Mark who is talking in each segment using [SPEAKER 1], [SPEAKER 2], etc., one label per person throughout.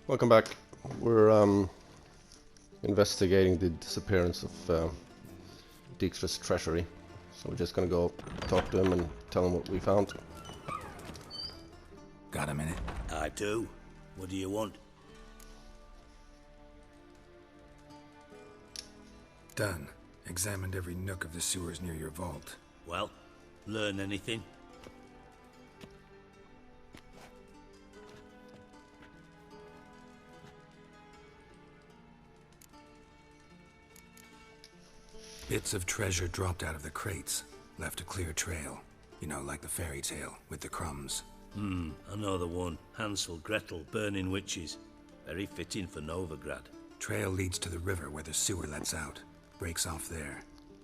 [SPEAKER 1] Welcome back. We're investigating the disappearance of Dijkstra's treasury. So we're just gonna go talk to him and tell him what we found.
[SPEAKER 2] Got a minute?
[SPEAKER 3] I do. What do you want?
[SPEAKER 2] Done. Examined every nook of the sewers near your vault.
[SPEAKER 3] Well, learn anything?
[SPEAKER 2] Bits of treasure dropped out of the crates. Left a clear trail. You know, like the fairy tale, with the crumbs.
[SPEAKER 3] I know the one. Hansel, Gretel, burning witches. Very fitting for Novigrad.
[SPEAKER 2] Trail leads to the river where the sewer lets out. Breaks off there.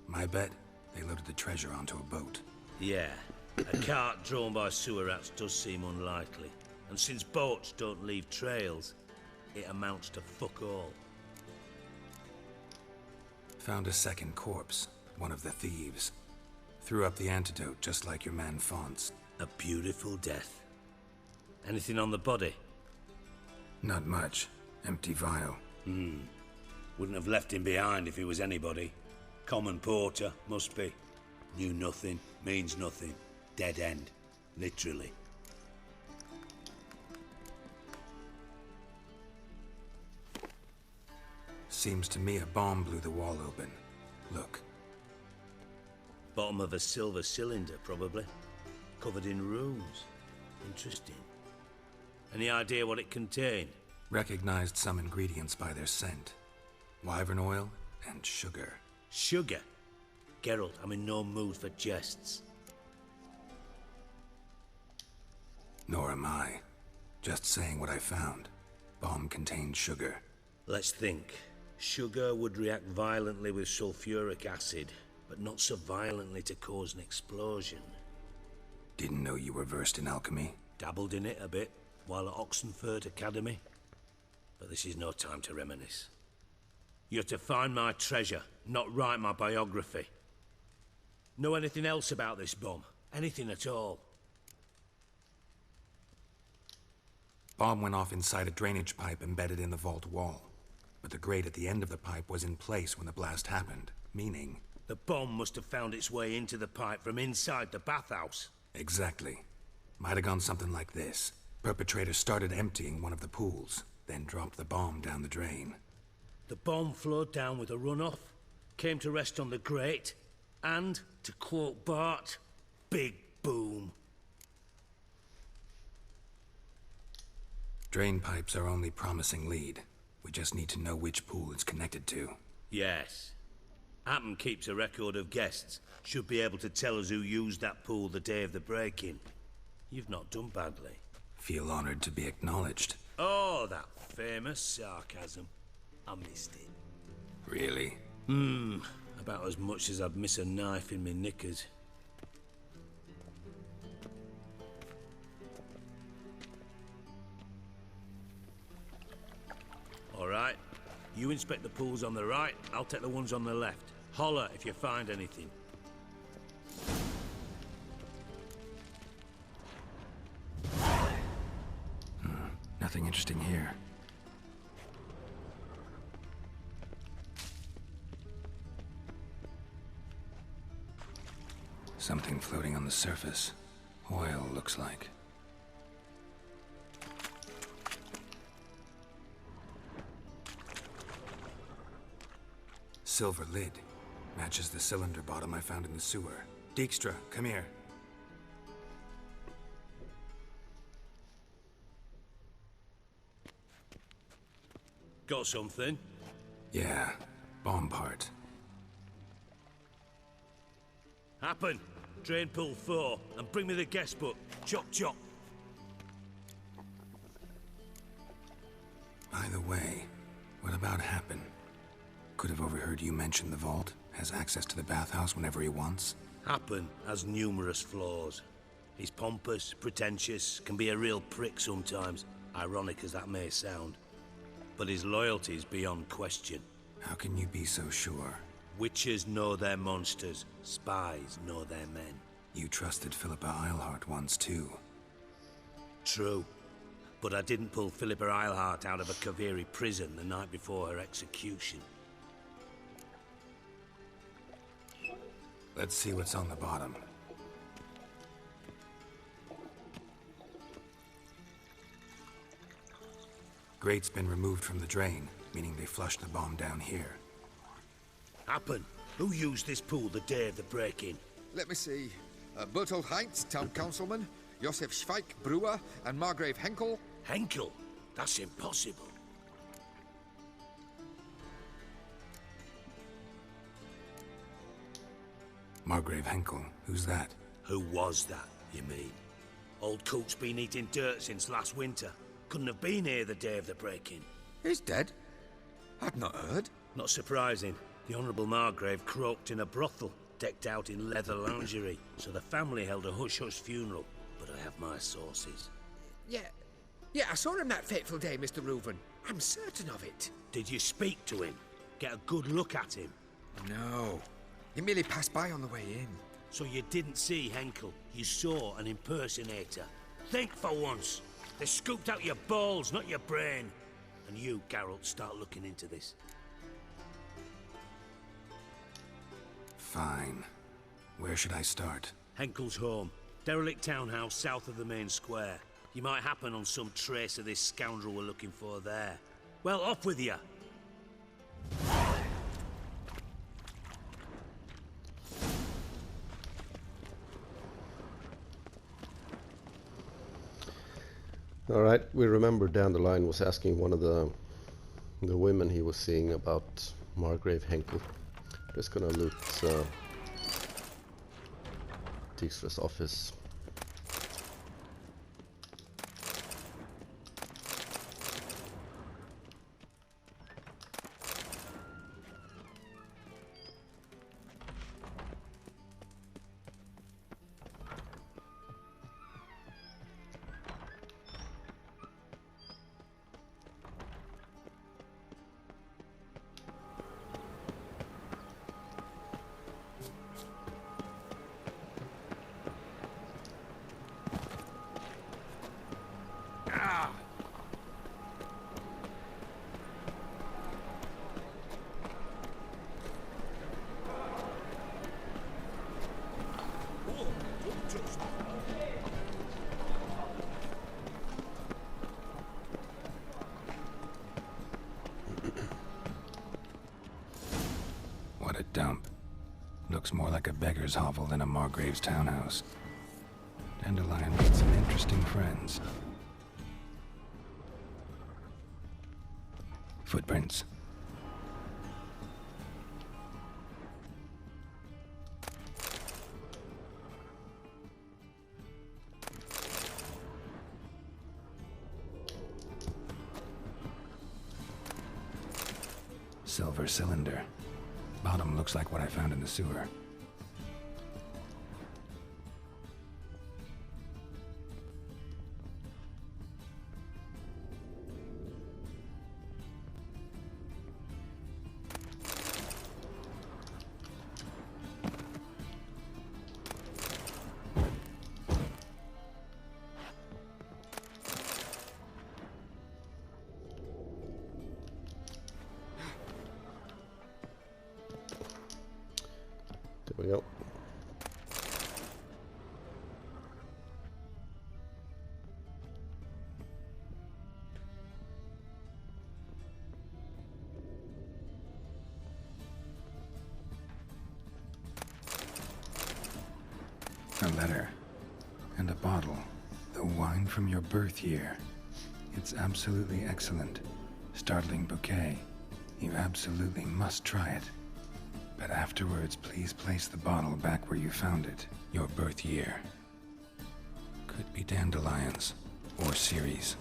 [SPEAKER 2] My bet, they loaded the treasure onto a boat.
[SPEAKER 3] Yeah, a cart drawn by sewer rats does seem unlikely. And since boats don't leave trails, it amounts to fuck all.
[SPEAKER 2] Found a second corpse. One of the thieves. Threw up the antidote just like your man Fonz.
[SPEAKER 3] A beautiful death. Anything on the body?
[SPEAKER 2] Not much. Empty vial.
[SPEAKER 3] Wouldn't have left him behind if he was anybody. Common porter, must be. Knew nothing, means nothing. Dead end. Literally.
[SPEAKER 2] Seems to me a bomb blew the wall open. Look.
[SPEAKER 3] Bottom of a silver cylinder, probably. Covered in runes. Interesting. Any idea what it contained?
[SPEAKER 2] Recognized some ingredients by their scent. Wyvern oil and sugar.
[SPEAKER 3] Sugar? Geralt, I'm in no mood for jests.
[SPEAKER 2] Nor am I. Just saying what I found. Bomb contained sugar.
[SPEAKER 3] Let's think. Sugar would react violently with sulfuric acid, but not so violently to cause an explosion.
[SPEAKER 2] Didn't know you were versed in alchemy.
[SPEAKER 3] Dabbled in it a bit, while at Oxenford Academy. But this is no time to reminisce. You're to find my treasure, not write my biography. Know anything else about this bomb? Anything at all?
[SPEAKER 2] Bomb went off inside a drainage pipe embedded in the vault wall. But the grate at the end of the pipe was in place when the blast happened, meaning...
[SPEAKER 3] The bomb must have found its way into the pipe from inside the bathhouse.
[SPEAKER 2] Exactly. Might have gone something like this. Perpetrator started emptying one of the pools, then dropped the bomb down the drain.
[SPEAKER 3] The bomb flowed down with a runoff, came to rest on the grate, and, to quote Bart, big boom.
[SPEAKER 2] Drain pipes are only promising lead. We just need to know which pool it's connected to.
[SPEAKER 3] Yes. Appen keeps a record of guests. Should be able to tell us who used that pool the day of the break-in. You've not done badly.
[SPEAKER 2] Feel honored to be acknowledged.
[SPEAKER 3] Oh, that famous sarcasm. I missed it.
[SPEAKER 2] Really?
[SPEAKER 3] About as much as I'd miss a knife in my knickers. All right. You inspect the pools on the right, I'll take the ones on the left. Holler if you find anything.
[SPEAKER 2] Nothing interesting here. Something floating on the surface. Oil, looks like. Silver lid. Matches the cylinder bottom I found in the sewer. Dijkstra, come here.
[SPEAKER 3] Got something?
[SPEAKER 2] Yeah, bomb part.
[SPEAKER 3] Happen. Drain pool 4, and bring me the guest book. Chop chop.
[SPEAKER 2] By the way, what about Happen? Could have overheard you mention the vault. Has access to the bathhouse whenever he wants.
[SPEAKER 3] Happen has numerous flaws. He's pompous, pretentious, can be a real prick sometimes, ironic as that may sound. But his loyalty is beyond question.
[SPEAKER 2] How can you be so sure?
[SPEAKER 3] Witches know their monsters, spies know their men.
[SPEAKER 2] You trusted Philippa Eilhart once too.
[SPEAKER 3] True. But I didn't pull Philippa Eilhart out of a Kaviri prison the night before her execution.
[SPEAKER 2] Let's see what's on the bottom. Grate's been removed from the drain, meaning they flushed the bomb down here.
[SPEAKER 3] Happen. Who used this pool the day of the break-in?
[SPEAKER 4] Let me see. Bertold Heinz, town councilman, Josef Schweik, brewer, and Margrave Henkel.
[SPEAKER 3] Henkel? That's impossible.
[SPEAKER 2] Margrave Henkel, who's that?
[SPEAKER 3] Who was that, you mean? Old Coot's been eating dirt since last winter. Couldn't have been here the day of the break-in.
[SPEAKER 4] He's dead? I'd not heard.
[SPEAKER 3] Not surprising. The Honourable Margrave croaked in a brothel, decked out in leather lingerie, so the family held a hush-hush funeral. But I have my sources.
[SPEAKER 5] Yeah, I saw him that fateful day, Mr. Reuven. I'm certain of it.
[SPEAKER 3] Did you speak to him? Get a good look at him?
[SPEAKER 4] No. He merely passed by on the way in.
[SPEAKER 3] So you didn't see Henkel, you saw an impersonator. Think for once. They scooped out your balls, not your brain. And you, Geralt, start looking into this.
[SPEAKER 2] Fine. Where should I start?
[SPEAKER 3] Henkel's home. Derelict townhouse south of the main square. You might happen on some trace of this scoundrel we're looking for there. Well, off with you.
[SPEAKER 1] Alright, we remember Dandelion was asking one of the women he was seeing about Margrave Henkel. Just gonna loot Dijkstra's office.
[SPEAKER 2] What a dump. Looks more like a beggar's hovel than a Margrave's townhouse. Dandelion made some interesting friends. Footprints. Silver cylinder. Bottom looks like what I found in the sewer.
[SPEAKER 1] There we go.
[SPEAKER 2] A letter. And a bottle. The wine from your birth year. It's absolutely excellent. Startling bouquet. You absolutely must try it. But afterwards, please place the bottle back where you found it. Your birth year. Could be dandelions. Or Ceres.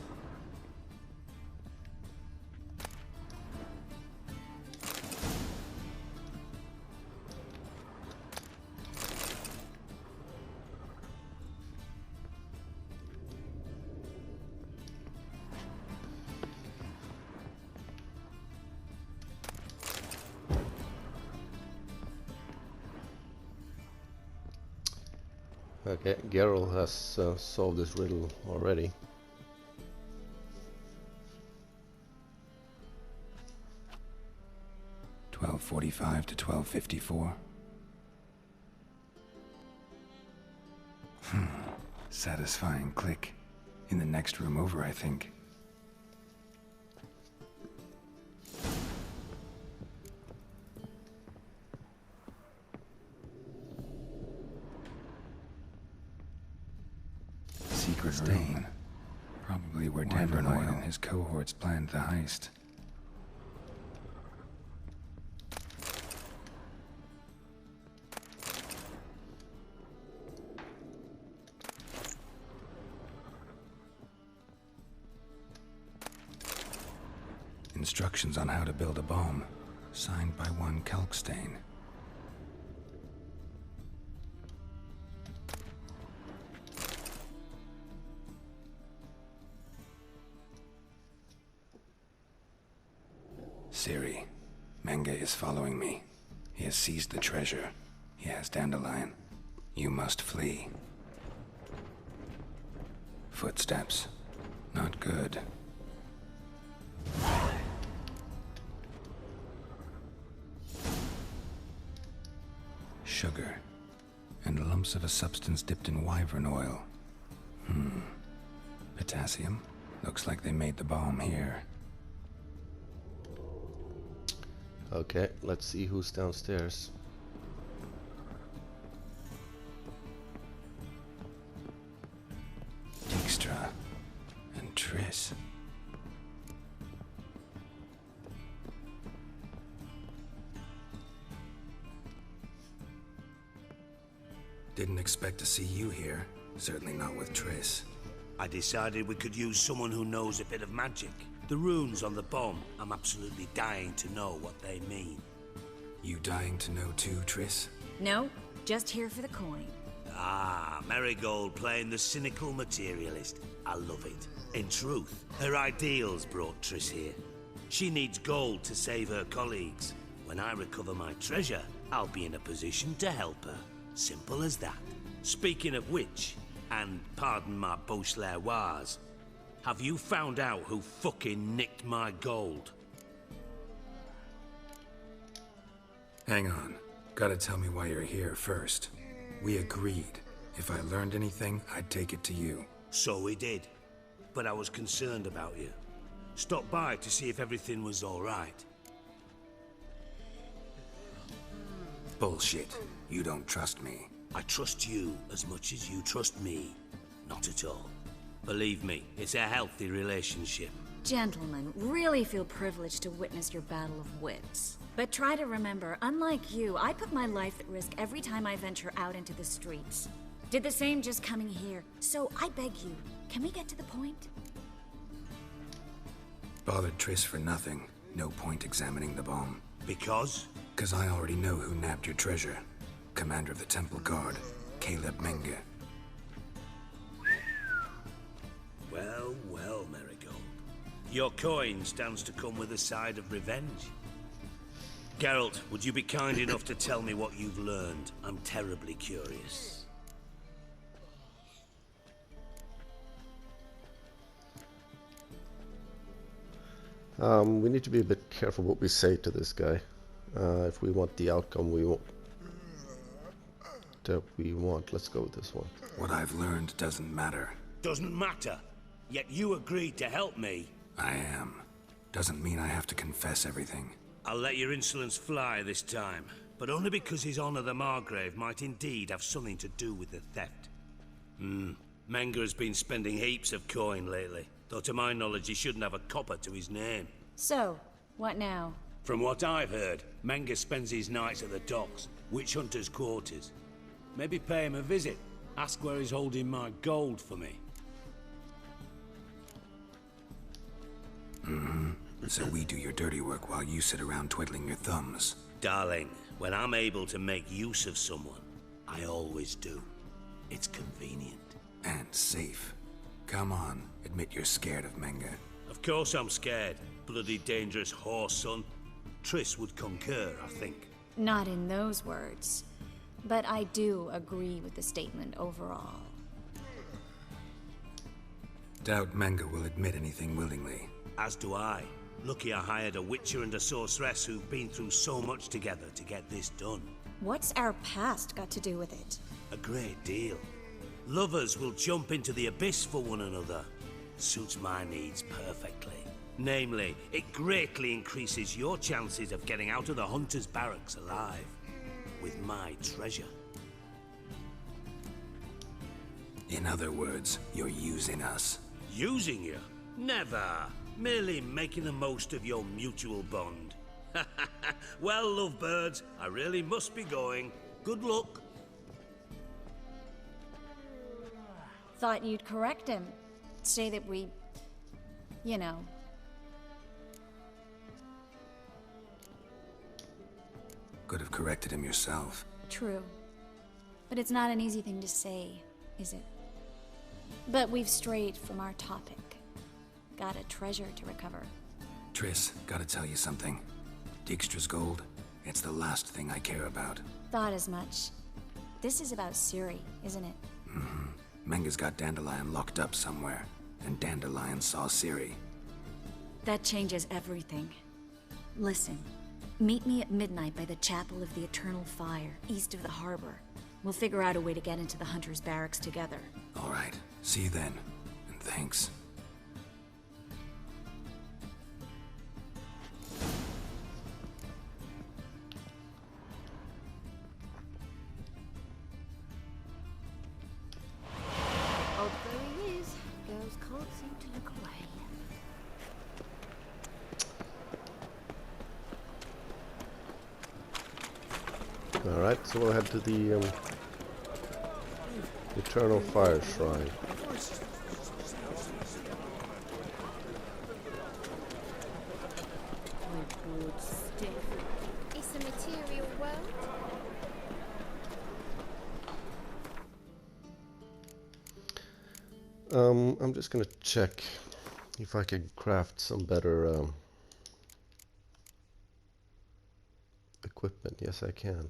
[SPEAKER 1] Okay, Geralt has solved this riddle already.
[SPEAKER 2] 1245 to 1254. Satisfying click. In the next room over, I think. Secret stain. Probably where Denvernoy and his cohorts planned the heist. Instructions on how to build a bomb, signed by one Kalkstain. Ciri, Menge is following me. He has seized the treasure. He has Dandelion. You must flee. Footsteps. Not good. Sugar. And lumps of a substance dipped in wyvern oil. Potassium? Looks like they made the bomb here.
[SPEAKER 1] Okay, let's see who's downstairs.
[SPEAKER 2] Dijkstra and Triss. Didn't expect to see you here. Certainly not with Triss.
[SPEAKER 3] I decided we could use someone who knows a bit of magic. The runes on the bomb, I'm absolutely dying to know what they mean.
[SPEAKER 2] You dying to know too, Triss?
[SPEAKER 6] No, just here for the coin.
[SPEAKER 3] Ah, Marigold playing the cynical materialist. I love it. In truth, her ideals brought Triss here. She needs gold to save her colleagues. When I recover my treasure, I'll be in a position to help her. Simple as that. Speaking of which, and pardon my Beauclervoise, have you found out who fucking nicked my gold?
[SPEAKER 2] Hang on. Gotta tell me why you're here first. We agreed. If I learned anything, I'd take it to you.
[SPEAKER 3] So we did. But I was concerned about you. Stopped by to see if everything was all right.
[SPEAKER 2] Bullshit. You don't trust me.
[SPEAKER 3] I trust you as much as you trust me. Not at all. Believe me, it's a healthy relationship.
[SPEAKER 6] Gentlemen, really feel privileged to witness your battle of wits. But try to remember, unlike you, I put my life at risk every time I venture out into the streets. Did the same just coming here. So I beg you, can we get to the point?
[SPEAKER 2] Bothered Triss for nothing. No point examining the bomb.
[SPEAKER 3] Because?
[SPEAKER 2] 'Cause I already know who nabbed your treasure. Commander of the Temple Guard, Caleb Menge.
[SPEAKER 3] Well, well, Marigold. Your coin stands to come with a side of revenge. Geralt, would you be kind enough to tell me what you've learned? I'm terribly curious.
[SPEAKER 1] We need to be a bit careful what we say to this guy. If we want the outcome we want. Let's go with this one.
[SPEAKER 2] What I've learned doesn't matter.
[SPEAKER 3] Doesn't matter. Yet you agreed to help me.
[SPEAKER 2] I am. Doesn't mean I have to confess everything.
[SPEAKER 3] I'll let your insolence fly this time, but only because His Honor the Margrave might indeed have something to do with the theft. Menge has been spending heaps of coin lately, though to my knowledge he shouldn't have a copper to his name.
[SPEAKER 6] So, what now?
[SPEAKER 3] From what I've heard, Menge spends his nights at the docks, witch hunters' quarters. Maybe pay him a visit. Ask where he's holding my gold for me.
[SPEAKER 2] So we do your dirty work while you sit around twiddling your thumbs.
[SPEAKER 3] Darling, when I'm able to make use of someone, I always do. It's convenient.
[SPEAKER 2] And safe. Come on, admit you're scared of Menge.
[SPEAKER 3] Of course I'm scared. Bloody dangerous whore, son. Triss would concur, I think.
[SPEAKER 6] Not in those words. But I do agree with the statement overall.
[SPEAKER 2] Doubt Menge will admit anything willingly.
[SPEAKER 3] As do I. Lucky I hired a witcher and a sorceress who've been through so much together to get this done.
[SPEAKER 6] What's our past got to do with it?
[SPEAKER 3] A great deal. Lovers will jump into the abyss for one another. Suits my needs perfectly. Namely, it greatly increases your chances of getting out of the Hunter's barracks alive. With my treasure.
[SPEAKER 2] In other words, you're using us.
[SPEAKER 3] Using you? Never. Merely making the most of your mutual bond. Well, lovebirds, I really must be going. Good luck.
[SPEAKER 6] Thought you'd correct him. Say that we... you know.
[SPEAKER 2] Could have corrected him yourself.
[SPEAKER 6] True. But it's not an easy thing to say, is it? But we've strayed from our topic. Got a treasure to recover.
[SPEAKER 2] Triss, gotta tell you something. Dijkstra's gold, it's the last thing I care about.
[SPEAKER 6] Thought as much. This is about Ciri, isn't it?
[SPEAKER 2] Menge's got Dandelion locked up somewhere, and Dandelion saw Ciri.
[SPEAKER 6] That changes everything. Listen, meet me at midnight by the Chapel of the Eternal Fire, east of the harbor. We'll figure out a way to get into the Hunter's barracks together.
[SPEAKER 2] All right, see you then, and thanks.
[SPEAKER 7] Oh, there he is. Girls can't seem to look away.
[SPEAKER 1] Alright, so we'll head to the Eternal Fire Shrine.
[SPEAKER 7] My board stiff. It's a material world.
[SPEAKER 1] I'm just gonna check if I can craft some better equipment. Yes, I can.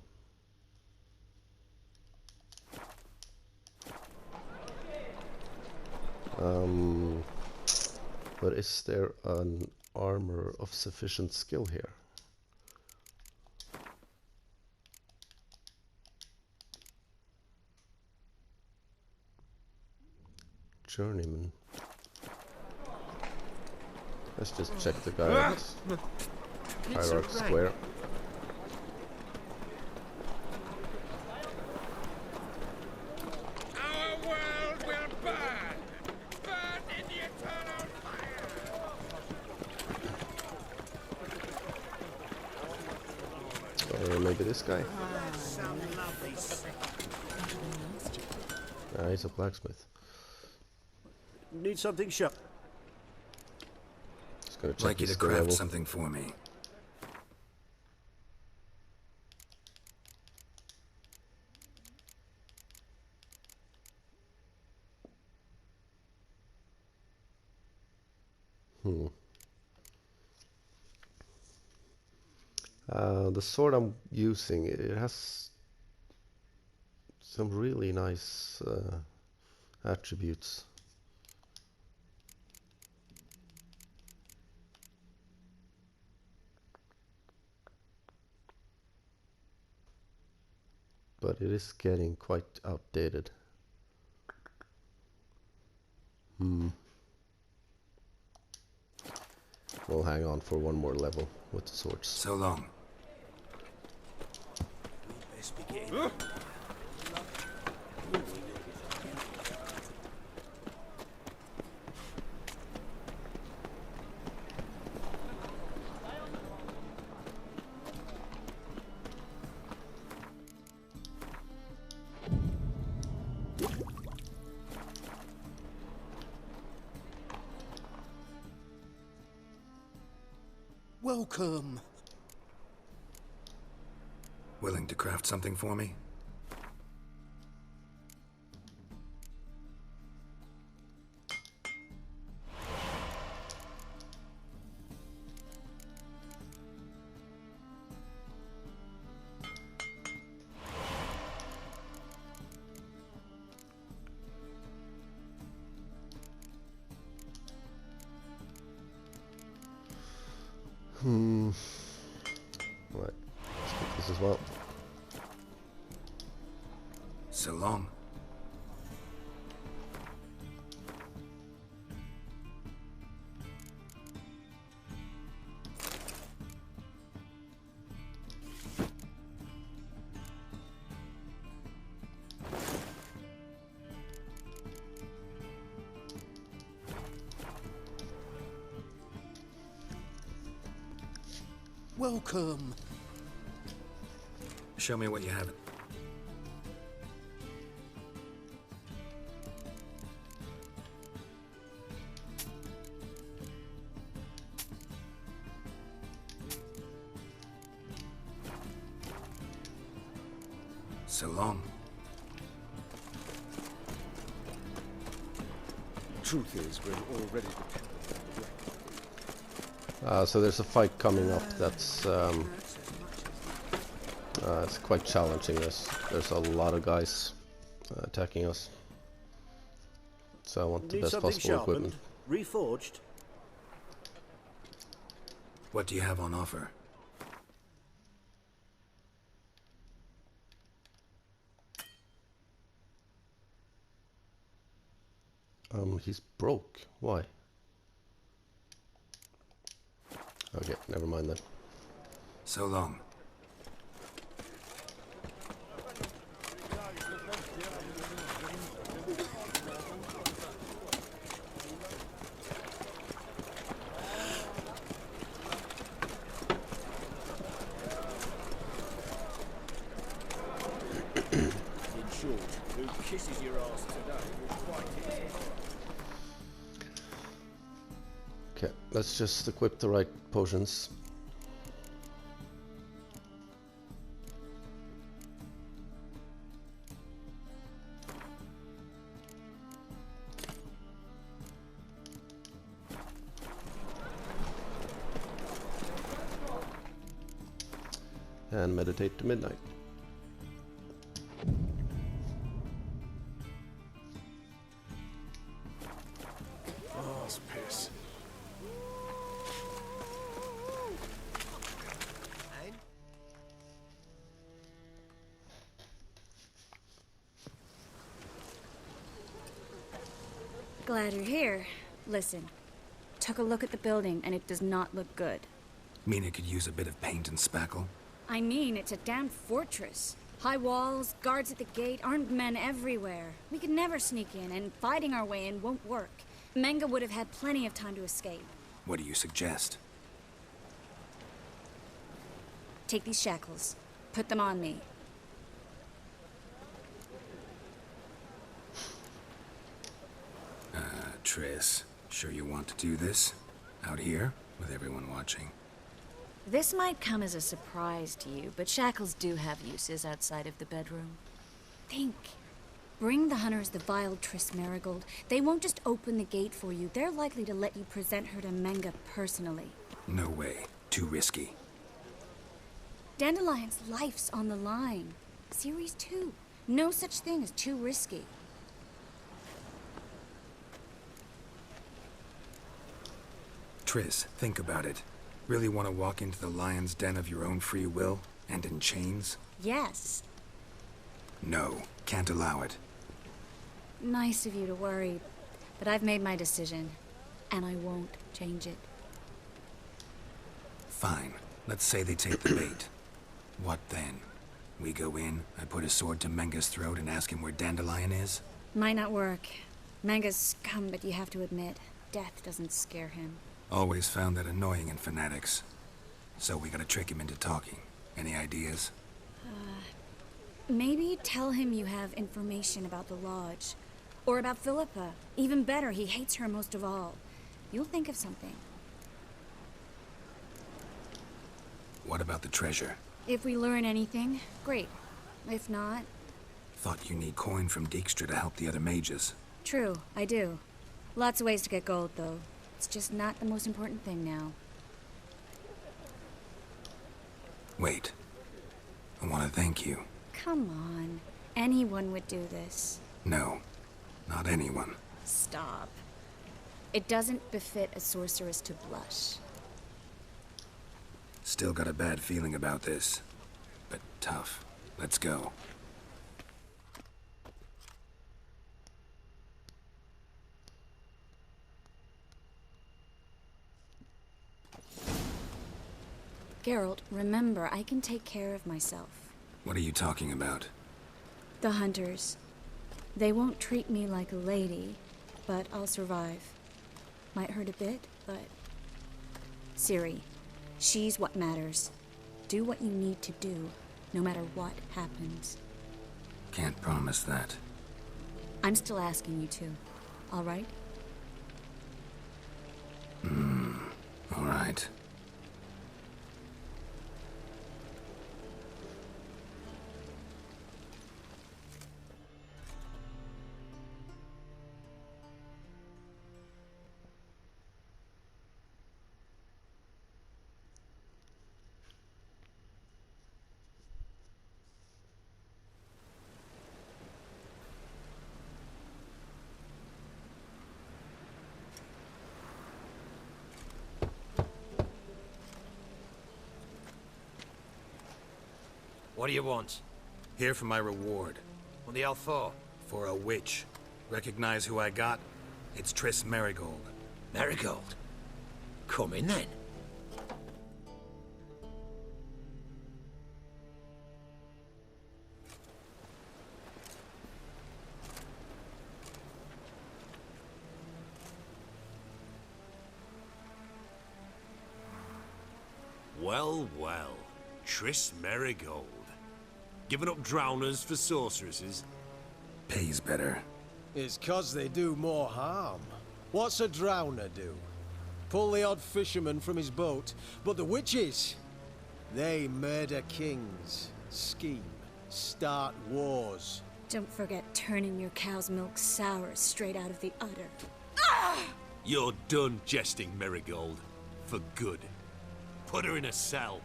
[SPEAKER 1] But is there an armor of sufficient skill here? Journeyman. Let's just check the guy at Hierarch Square.
[SPEAKER 4] Our world will burn! Burn in the eternal fire!
[SPEAKER 1] Or maybe this guy? Ah, he's a blacksmith.
[SPEAKER 8] Need something sharp.
[SPEAKER 1] Just gonna check
[SPEAKER 2] Like you
[SPEAKER 1] his
[SPEAKER 2] to
[SPEAKER 1] skill
[SPEAKER 2] craft
[SPEAKER 1] level.
[SPEAKER 2] something for me.
[SPEAKER 1] The sword I'm using, it has some really nice attributes. But it is getting quite outdated. We'll hang on for one more level with the swords.
[SPEAKER 2] So long.
[SPEAKER 3] Best be getting
[SPEAKER 8] Welcome.
[SPEAKER 2] Willing to craft something for me?
[SPEAKER 1] Right, let's get this as well.
[SPEAKER 2] So long.
[SPEAKER 8] Welcome.
[SPEAKER 2] Show me what you have. So long.
[SPEAKER 8] Truth is, we're already dependent on the wreck.
[SPEAKER 1] So there's a fight coming up that's it's quite challenging. There's a lot of guys attacking us. So I want the
[SPEAKER 8] Need
[SPEAKER 1] best
[SPEAKER 8] something
[SPEAKER 1] possible
[SPEAKER 8] sharpened,
[SPEAKER 1] equipment.
[SPEAKER 8] reforged.
[SPEAKER 2] What do you have on offer?
[SPEAKER 1] He's broke. Why? Okay, never mind then.
[SPEAKER 2] So long.
[SPEAKER 8] In short, who kisses your ass today will quite hit.
[SPEAKER 1] Okay, let's just equip the right potions. And meditate to midnight.
[SPEAKER 8] Oh, it's piss.
[SPEAKER 6] Glad you're here. Listen, took a look at the building and it does not look good.
[SPEAKER 2] Mean it could use a bit of paint and spackle?
[SPEAKER 6] I mean, it's a damn fortress. High walls, guards at the gate, armed men everywhere. We could never sneak in, and fighting our way in won't work. Menge would have had plenty of time to escape.
[SPEAKER 2] What do you suggest?
[SPEAKER 6] Take these shackles. Put them on me.
[SPEAKER 2] Triss, sure you want to do this? Out here, with everyone watching?
[SPEAKER 6] This might come as a surprise to you, but shackles do have uses outside of the bedroom. Think. Bring the hunters the vile Triss Marigold. They won't just open the gate for you. They're likely to let you present her to Menge personally.
[SPEAKER 2] No way. Too risky.
[SPEAKER 6] Dandelion's life's on the line. Series 2. No such thing as too risky.
[SPEAKER 2] Triss, think about it. Really want to walk into the lion's den of your own free will, and in chains?
[SPEAKER 6] Yes.
[SPEAKER 2] No, can't allow it.
[SPEAKER 6] Nice of you to worry, but I've made my decision, and I won't change it.
[SPEAKER 2] Fine. Let's say they take the bait. What then? We go in, I put a sword to Menge's throat and ask him where Dandelion is?
[SPEAKER 6] Might not work. Menge's scum, but you have to admit, death doesn't scare him.
[SPEAKER 2] Always found that annoying in fanatics. So we gotta trick him into talking. Any ideas?
[SPEAKER 6] Maybe tell him you have information about the Lodge. Or about Philippa. Even better, he hates her most of all. You'll think of something.
[SPEAKER 2] What about the treasure?
[SPEAKER 6] If we learn anything, great. If not...
[SPEAKER 2] Thought you need coin from Dijkstra to help the other mages.
[SPEAKER 6] True, I do. Lots of ways to get gold, though. It's just not the most important thing now.
[SPEAKER 2] Wait. I want to thank you.
[SPEAKER 6] Come on. Anyone would do this.
[SPEAKER 2] No, not anyone.
[SPEAKER 6] Stop. It doesn't befit a sorceress to blush.
[SPEAKER 2] Still got a bad feeling about this. But tough. Let's go.
[SPEAKER 6] Geralt, remember, I can take care of myself.
[SPEAKER 2] What are you talking about?
[SPEAKER 6] The hunters. They won't treat me like a lady, but I'll survive. Might hurt a bit, but... Ciri, she's what matters. Do what you need to do, no matter what happens.
[SPEAKER 2] Can't promise that.
[SPEAKER 6] I'm still asking you to, all right?
[SPEAKER 2] All right.
[SPEAKER 9] What do you want?
[SPEAKER 2] Here for my reward.
[SPEAKER 9] What the hell for?
[SPEAKER 2] For a witch. Recognize who I got? It's Triss Merigold.
[SPEAKER 9] Merigold? Come in then.
[SPEAKER 3] Well, well. Triss Merigold. Giving up drowners for sorceresses?
[SPEAKER 2] Pays better.
[SPEAKER 8] It's 'cause they do more harm. What's a drowner do? Pull the odd fisherman from his boat. But the witches, they murder kings, scheme, start wars.
[SPEAKER 6] Don't forget turning your cow's milk sour straight out of the udder.
[SPEAKER 3] You're done jesting, Merigold. For good. Put her in a cell.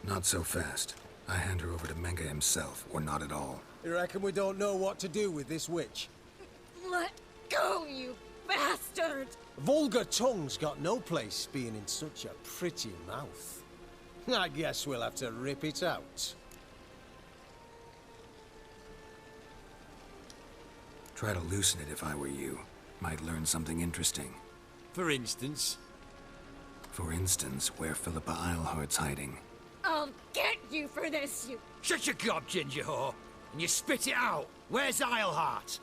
[SPEAKER 2] Not so fast. I hand her over to Menge himself, or not at all.
[SPEAKER 8] You reckon we don't know what to do with this witch?
[SPEAKER 6] Let go, you bastard!
[SPEAKER 8] Vulgar tongue's got no place being in such a pretty mouth. I guess we'll have to rip it out.
[SPEAKER 2] Try to loosen it if I were you. Might learn something interesting.
[SPEAKER 3] For instance?
[SPEAKER 2] For instance, where Philippa Eilhart's hiding.
[SPEAKER 6] I'll get you for this, you...
[SPEAKER 9] Shut your gob, ginger whore, and you spit it out. Where's Isleheart?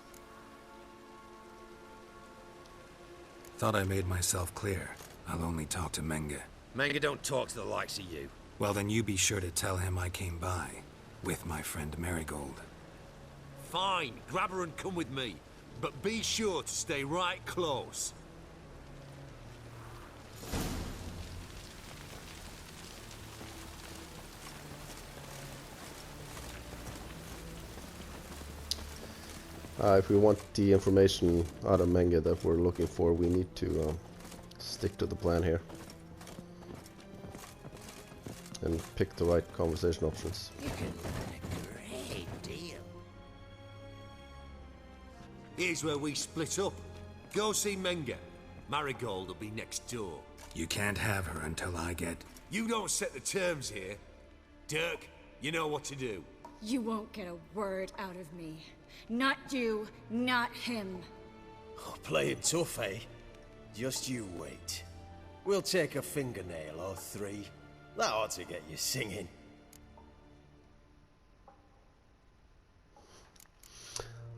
[SPEAKER 2] Thought I made myself clear. I'll only talk to Menge.
[SPEAKER 9] Menge don't talk to the likes of you.
[SPEAKER 2] Well, then you be sure to tell him I came by. With my friend Merigold.
[SPEAKER 3] Fine, grab her and come with me. But be sure to stay right close.
[SPEAKER 1] If we want the information out of Menge that we're looking for, we need to stick to the plan here. And pick the right conversation options.
[SPEAKER 9] You can learn a great deal.
[SPEAKER 3] Here's where we split up. Go see Menge. Marigold will be next door.
[SPEAKER 2] You can't have her until I get...
[SPEAKER 3] You don't set the terms here. Dirk, you know what to do.
[SPEAKER 6] You won't get a word out of me. Not you, not him.
[SPEAKER 8] Oh, playing tough, eh? Just you wait. We'll take a fingernail or three. That ought to get you singing.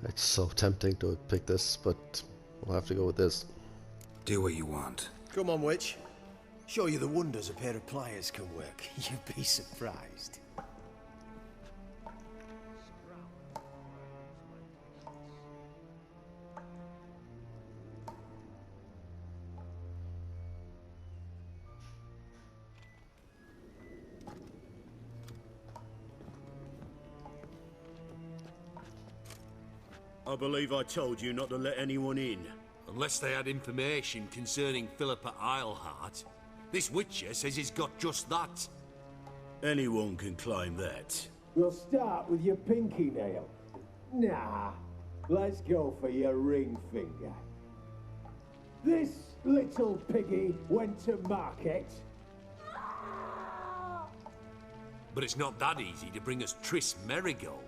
[SPEAKER 1] It's so tempting to pick this, but we'll have to go with this.
[SPEAKER 2] Do what you want.
[SPEAKER 8] Come on, witch. Show you the wonders a pair of pliers can work. You'd be surprised.
[SPEAKER 3] I believe I told you not to let anyone in. Unless they had information concerning Philippa Eilhart. This Witcher says he's got just that. Anyone can claim that.
[SPEAKER 10] We'll start with your pinky nail.
[SPEAKER 8] Nah, let's go for your ring finger. This little piggy went to market.
[SPEAKER 9] But it's not that easy to bring us Triss Merigold.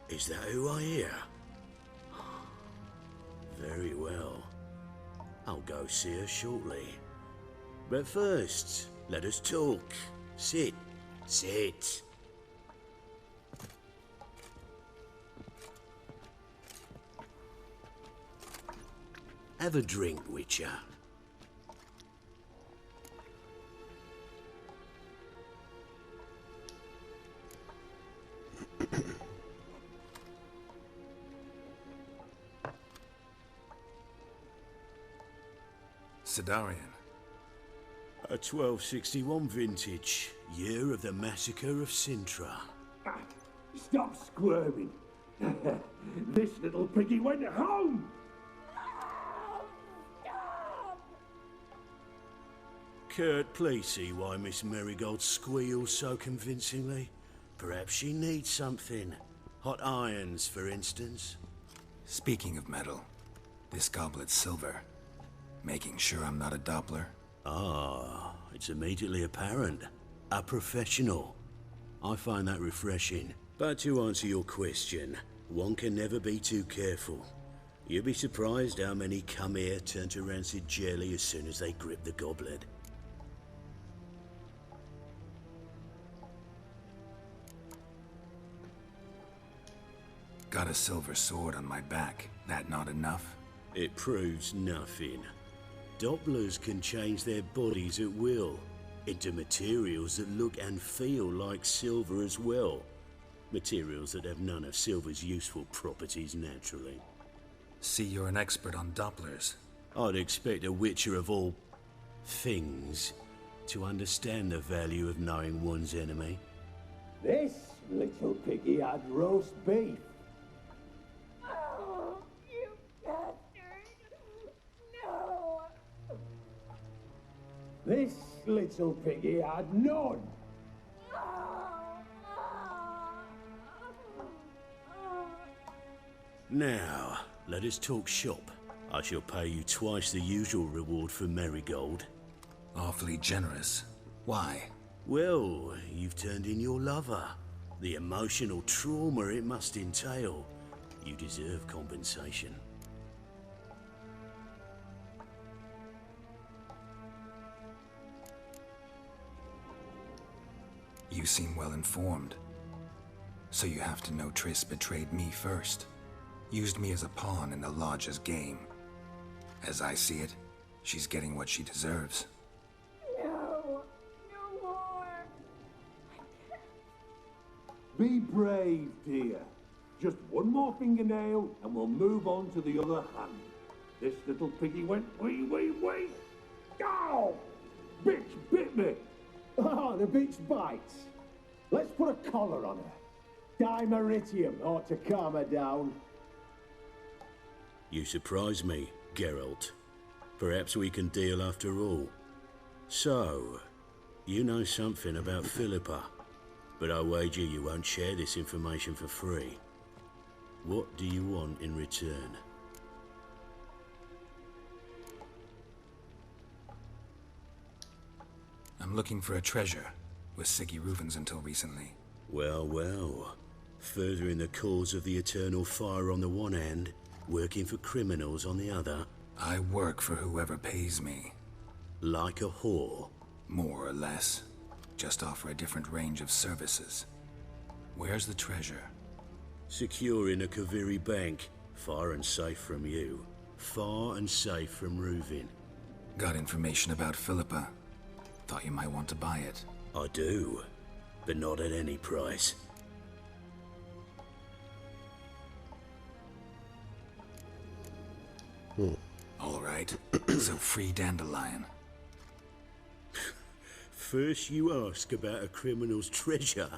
[SPEAKER 3] Is that who I hear? Very well. I'll go see her shortly. But first, let us talk. Sit. Sit. Have a drink, Witcher.
[SPEAKER 2] Sidarian.
[SPEAKER 3] A 1261 vintage, year of the massacre of Sintra.
[SPEAKER 10] Stop squirming. This little piggy went home.
[SPEAKER 3] Kurt, please see why Miss Merigold squeals so convincingly. Perhaps she needs something. Hot irons, for instance.
[SPEAKER 2] Speaking of metal, this goblet's silver. Making sure I'm not a Doppler.
[SPEAKER 3] Ah, it's immediately apparent. A professional. I find that refreshing. But to answer your question, one can never be too careful. You'd be surprised how many come here turn to rancid jelly as soon as they grip the goblet.
[SPEAKER 2] Got a silver sword on my back. That not enough?
[SPEAKER 3] It proves nothing. Dopplers can change their bodies at will, into materials that look and feel like silver as well. Materials that have none of silver's useful properties naturally.
[SPEAKER 2] See, you're an expert on Dopplers.
[SPEAKER 3] I'd expect a witcher of all things to understand the value of knowing one's enemy.
[SPEAKER 10] This little piggy had roast beef.
[SPEAKER 7] Oh, you bastard! No!
[SPEAKER 10] This little piggy had none.
[SPEAKER 3] Now, let us talk shop. I shall pay you twice the usual reward for Merigold.
[SPEAKER 2] Awfully generous. Why?
[SPEAKER 3] Well, you've turned in your lover. The emotional trauma it must entail. You deserve compensation.
[SPEAKER 2] You seem well informed. So you have to know Triss betrayed me first. Used me as a pawn in the Lodge's game. As I see it, she's getting what she deserves.
[SPEAKER 7] No! No more!
[SPEAKER 10] Be brave, dear. Just one more fingernail and we'll move on to the other hand. This little piggy went wee. Ow! Bitch bit me.
[SPEAKER 8] Oh, the bitch bites. Let's put a collar on her. Dimeritium ought to calm her down.
[SPEAKER 3] You surprise me, Geralt. Perhaps we can deal after all. So, you know something about Philippa, but I wager you won't share this information for free. What do you want in return?
[SPEAKER 2] I'm looking for a treasure. Was Siggy Reuven's until recently.
[SPEAKER 3] Well, well. Furthering the cause of the eternal fire on the one hand, working for criminals on the other.
[SPEAKER 2] I work for whoever pays me.
[SPEAKER 3] Like a whore?
[SPEAKER 2] More or less. Just offer a different range of services. Where's the treasure?
[SPEAKER 3] Secure in a Kaviri bank. Far and safe from you. Far and safe from Reuven.
[SPEAKER 2] Got information about Philippa. Thought you might want to buy it.
[SPEAKER 3] I do, but not at any price.
[SPEAKER 2] All right. So free Dandelion.
[SPEAKER 3] First you ask about a criminal's treasure.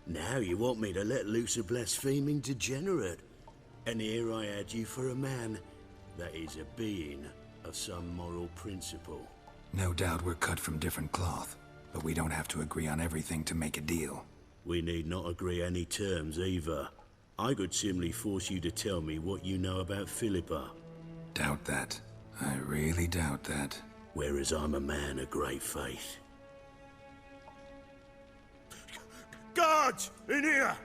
[SPEAKER 3] Now you want me to let loose a blaspheming degenerate. And here I had you for a man that is a being of some moral principle.
[SPEAKER 2] No doubt we're cut from different cloth, but we don't have to agree on everything to make a deal.
[SPEAKER 3] We need not agree any terms either. I could simply force you to tell me what you know about Philippa.
[SPEAKER 2] Doubt that. I really doubt that.
[SPEAKER 3] Whereas I'm a man of great faith. Guards! In here!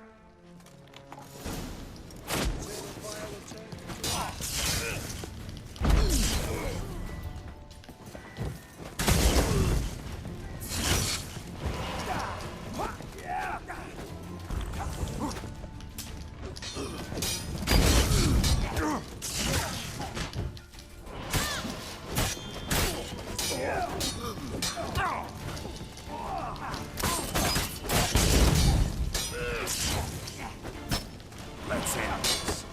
[SPEAKER 9] Let's have this.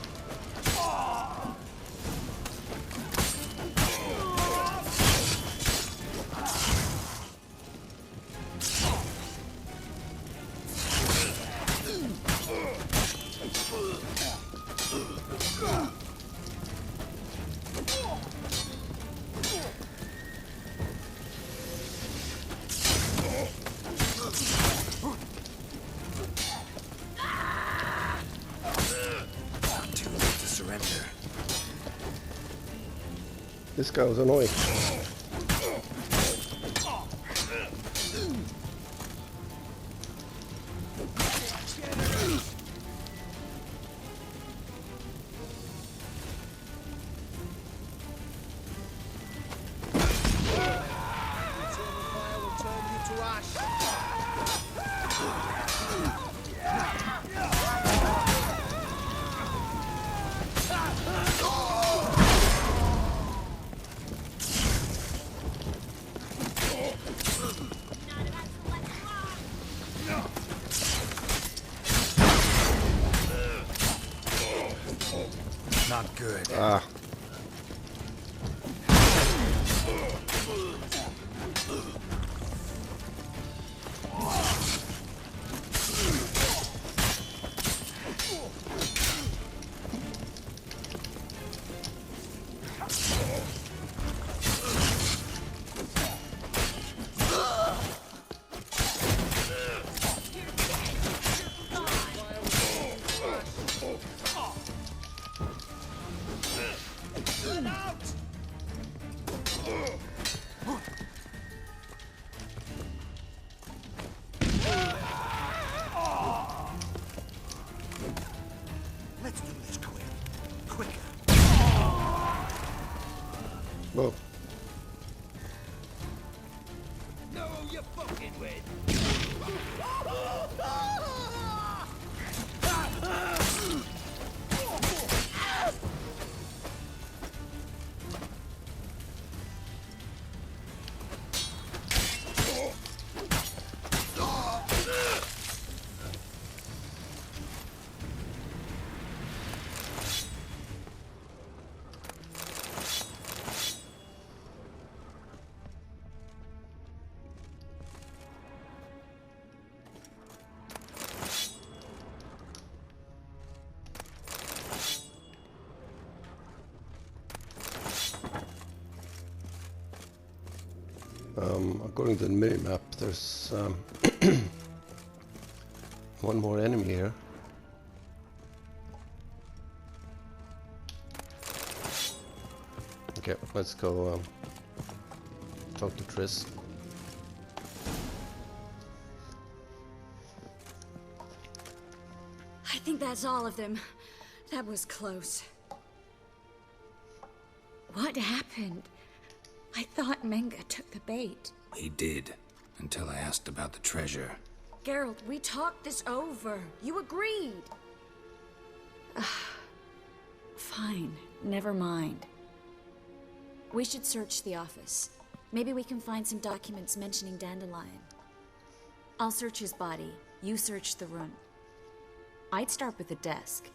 [SPEAKER 2] Too late to surrender.
[SPEAKER 1] This guy was annoying.
[SPEAKER 2] Not good.
[SPEAKER 1] Ah.
[SPEAKER 9] Let's do this quick. Quicker.
[SPEAKER 1] Whoa.
[SPEAKER 9] No, you're fucking with.
[SPEAKER 1] According to the minimap, there's one more enemy here. Okay, let's go talk to Triss.
[SPEAKER 6] I think that's all of them. That was close. What happened? I thought Menge took the bait.
[SPEAKER 2] He did, until I asked about the treasure.
[SPEAKER 6] Geralt, we talked this over. You agreed. Fine, never mind. We should search the office. Maybe we can find some documents mentioning Dandelion. I'll search his body. You search the room. I'd start with the desk.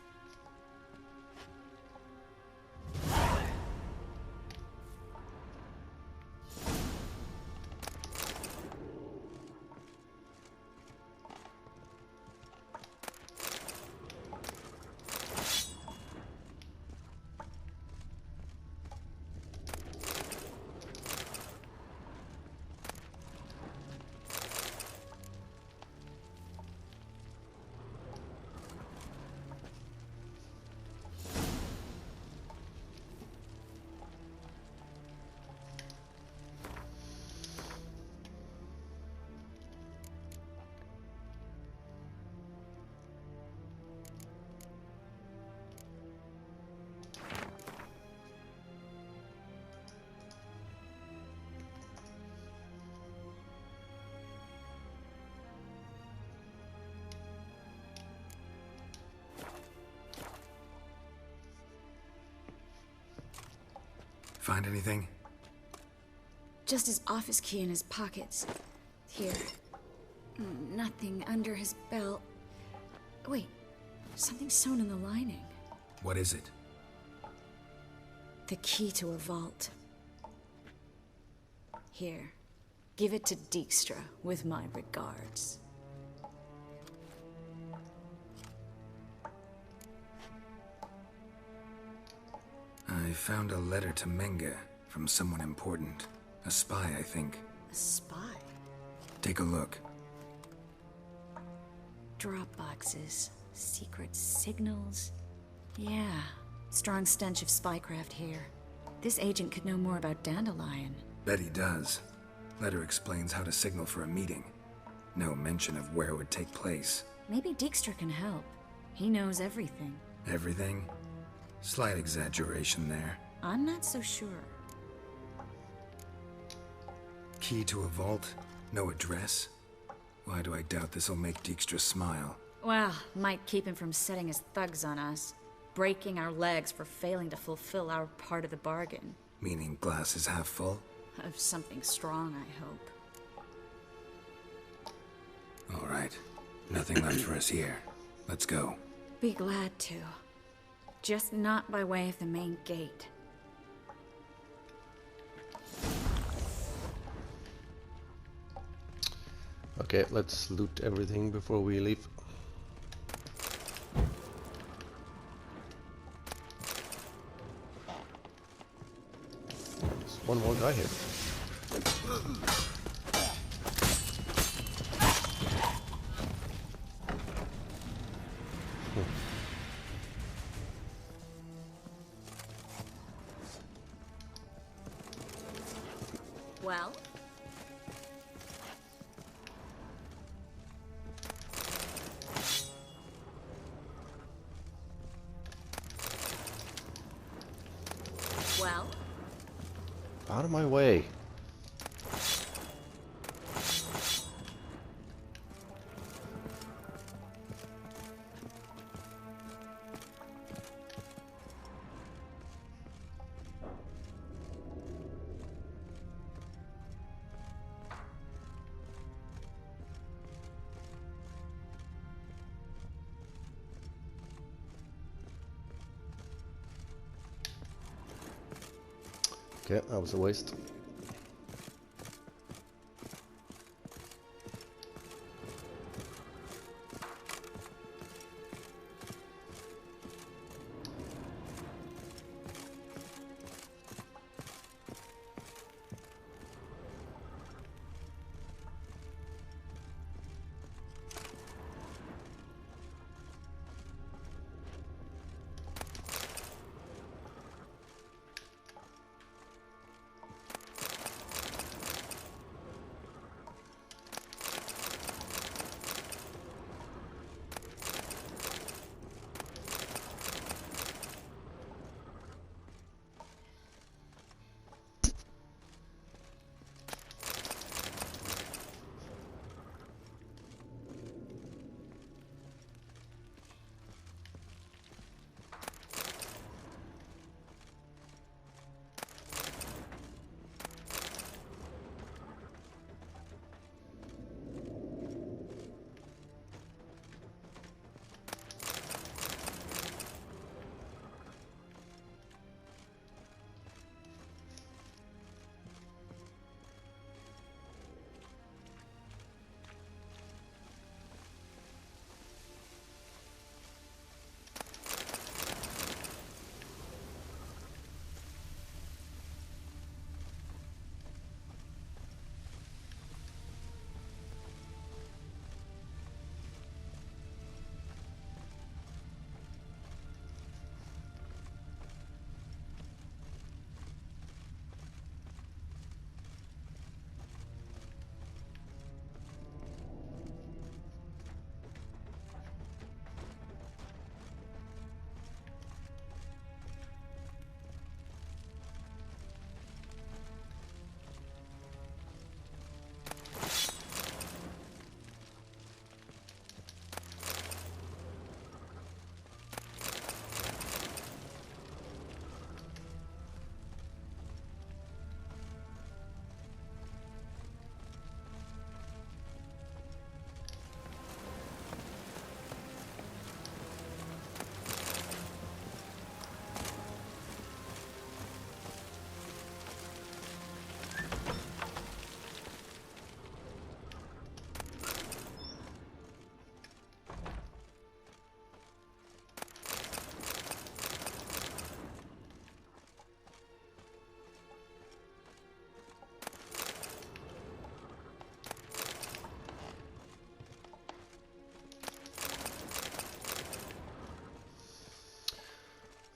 [SPEAKER 2] find anything?
[SPEAKER 6] Just his office key in his pockets. Here. Nothing under his belt. Wait, something sewn in the lining.
[SPEAKER 2] What is it?
[SPEAKER 6] The key to a vault. Here. Give it to Dijkstra with my regards.
[SPEAKER 2] I found a letter to Menge from someone important. A spy, I think.
[SPEAKER 6] A spy?
[SPEAKER 2] Take a look.
[SPEAKER 6] Drop boxes, secret signals. Yeah, strong stench of spycraft here. This agent could know more about Dandelion.
[SPEAKER 2] Bet he does. Letter explains how to signal for a meeting. No mention of where it would take place.
[SPEAKER 6] Maybe Dijkstra can help. He knows everything.
[SPEAKER 2] Everything? Slight exaggeration there.
[SPEAKER 6] I'm not so sure.
[SPEAKER 2] Key to a vault? No address? Why do I doubt this'll make Dijkstra smile?
[SPEAKER 6] Well, might keep him from setting his thugs on us. Breaking our legs for failing to fulfill our part of the bargain.
[SPEAKER 2] Meaning glass is half full?
[SPEAKER 6] Of something strong, I hope.
[SPEAKER 2] All right. Nothing left for us here. Let's go.
[SPEAKER 6] Be glad to. Just not by way of the main gate.
[SPEAKER 1] Okay, let's loot everything before we leave. There's one more guy here.
[SPEAKER 6] Well? Well?
[SPEAKER 1] Out of my way. Okay, that was a waste.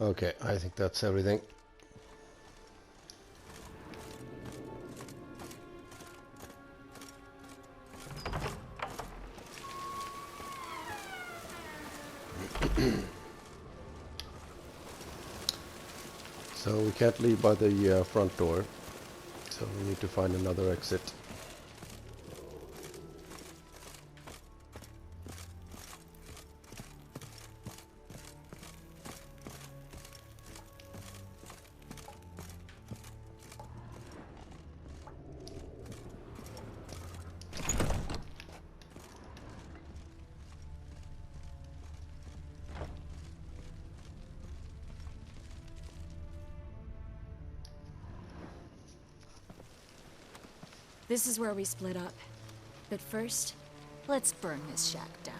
[SPEAKER 1] Okay, I think that's everything. So we can't leave by the front door, so we need to find another exit.
[SPEAKER 6] This is where we split up. But first, let's burn this shack down.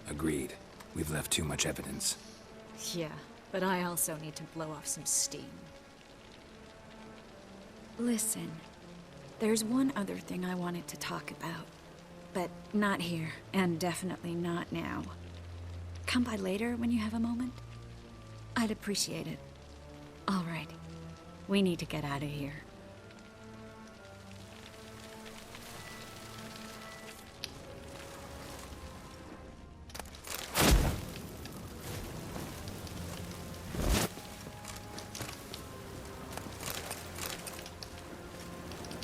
[SPEAKER 2] Agreed. We've left too much evidence.
[SPEAKER 6] Yeah, but I also need to blow off some steam. Listen, there's one other thing I wanted to talk about. But not here, and definitely not now. Come by later when you have a moment? I'd appreciate it. All right. We need to get out of here.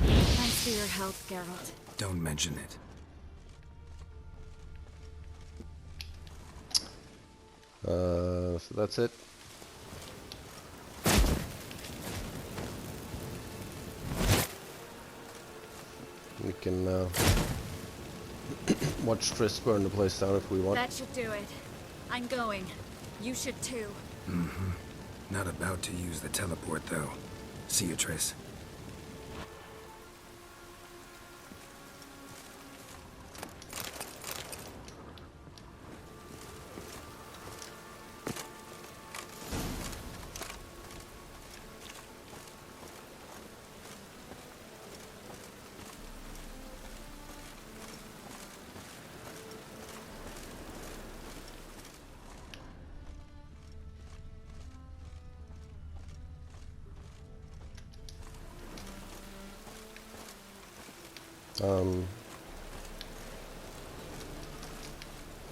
[SPEAKER 6] Thanks for your help, Geralt.
[SPEAKER 2] Don't mention it.
[SPEAKER 1] So that's it. We can watch Triss burn the place down if we want.
[SPEAKER 6] That should do it. I'm going. You should too.
[SPEAKER 2] Mm-hmm. Not about to use the teleport, though. See you, Triss.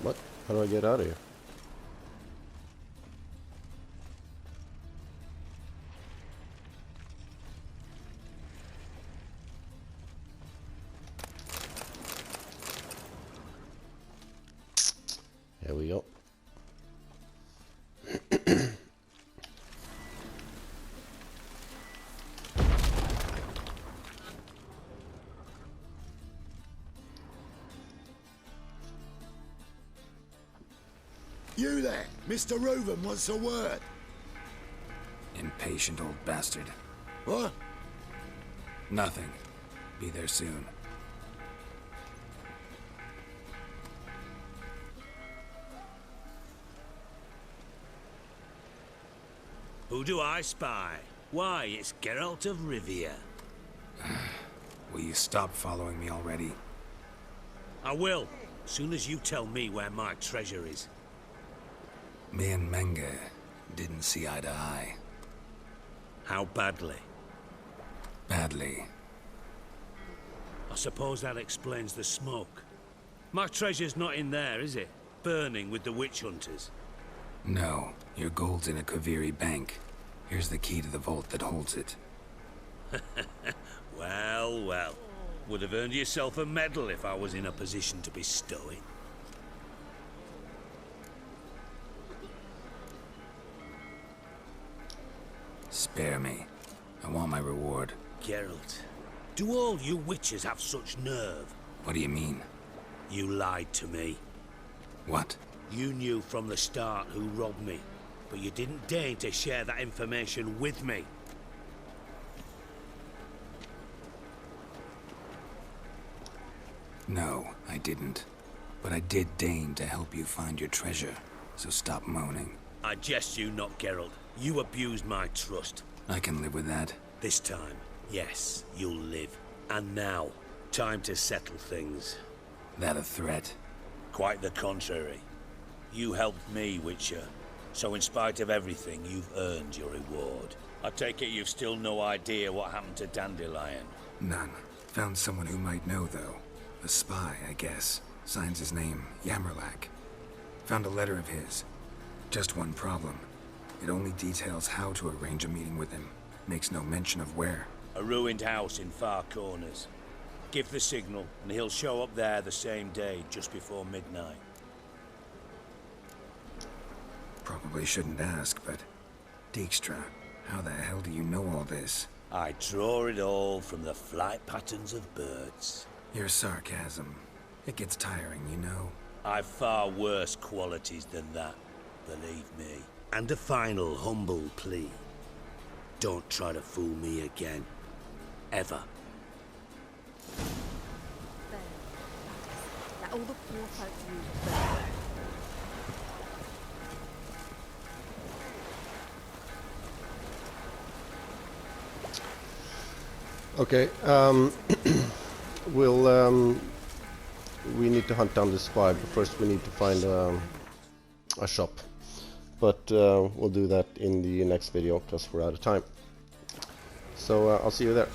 [SPEAKER 1] What? How do I get out of here? There we go.
[SPEAKER 11] You there, Mr. Reuven wants a word.
[SPEAKER 2] Impatient old bastard.
[SPEAKER 11] What?
[SPEAKER 2] Nothing. Be there soon.
[SPEAKER 3] Who do I spy? Why, it's Geralt of Rivia.
[SPEAKER 2] Will you stop following me already?
[SPEAKER 3] I will, soon as you tell me where my treasure is.
[SPEAKER 2] Me and Menge didn't see eye to eye.
[SPEAKER 3] How badly?
[SPEAKER 2] Badly.
[SPEAKER 3] I suppose that explains the smoke. My treasure's not in there, is it? Burning with the witch hunters.
[SPEAKER 2] No, your gold's in a Kaviri bank. Here's the key to the vault that holds it.
[SPEAKER 3] Well, well. Would have earned yourself a medal if I was in a position to bestow it.
[SPEAKER 2] Spare me. I want my reward.
[SPEAKER 3] Geralt, do all you witches have such nerve?
[SPEAKER 2] What do you mean?
[SPEAKER 3] You lied to me.
[SPEAKER 2] What?
[SPEAKER 3] You knew from the start who robbed me, but you didn't deign to share that information with me.
[SPEAKER 2] No, I didn't. But I did deign to help you find your treasure, so stop moaning.
[SPEAKER 3] I jest you not, Geralt. You abused my trust.
[SPEAKER 2] I can live with that.
[SPEAKER 3] This time, yes, you'll live. And now, time to settle things.
[SPEAKER 2] That a threat?
[SPEAKER 3] Quite the contrary. You helped me, Witcher. So in spite of everything, you've earned your reward. I take it you've still no idea what happened to Dandelion?
[SPEAKER 2] None. Found someone who might know, though. A spy, I guess. Signs his name, Yamerlak. Found a letter of his. Just one problem. It only details how to arrange a meeting with him. Makes no mention of where.
[SPEAKER 3] A ruined house in Far Corners. Give the signal, and he'll show up there the same day, just before midnight.
[SPEAKER 2] Probably shouldn't ask, but... Dijkstra, how the hell do you know all this?
[SPEAKER 3] I draw it all from the flight patterns of birds.
[SPEAKER 2] Your sarcasm. It gets tiring, you know.
[SPEAKER 3] I've far worse qualities than that, believe me. And a final humble plea. Don't try to fool me again. Ever.
[SPEAKER 7] There. Let all the poor folk use burn.
[SPEAKER 1] Okay, we need to hunt down the spy, but first we need to find a shop. But we'll do that in the next video because we're out of time. So I'll see you there.